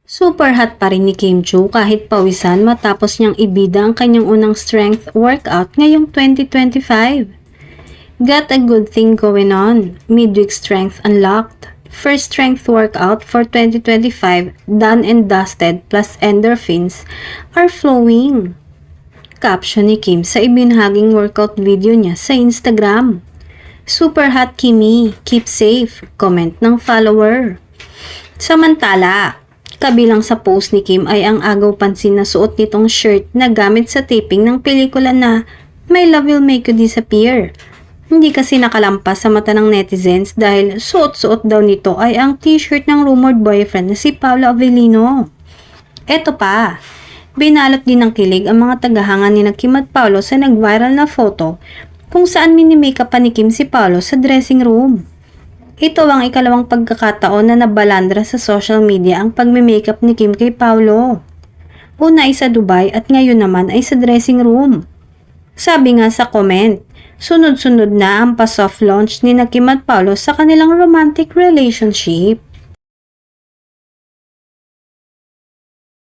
Super hot pa rin ni Kim Chiu kahit pawisan matapos niyang ibida ang kanyang unang strength workout ngayong 2025. Got a good thing going on. Midweek strength unlocked. First strength workout for 2025, done and dusted plus endorphins are flowing. Caption ni Kim sa ibinahaging workout video niya sa Instagram. Super hot Kimi, keep safe, comment ng follower. Samantala, kabilang sa post ni Kim ay ang agaw pansin na suot nitong shirt na gamit sa taping ng pelikula na My Love Will Make You Disappear. Hindi kasi nakalampas sa mata ng netizens dahil suot-suot daw nito ay ang t-shirt ng rumored boyfriend na si Paolo Avellino. Eto pa, binalot din ng kilig ang mga tagahanga ni Kim at Paolo sa nag-viral na photo kung saan mini-makeup pa ni Kim si Paolo sa dressing room. Ito ang ikalawang pagkakataon na nabalandra sa social media ang pagme-makeup ni Kim kay Paolo. Una ay sa Dubai at ngayon naman ay sa dressing room. Sabi nga sa comment, sunod-sunod na ang pa-soft launch ni Kim at Paolo sa kanilang romantic relationship.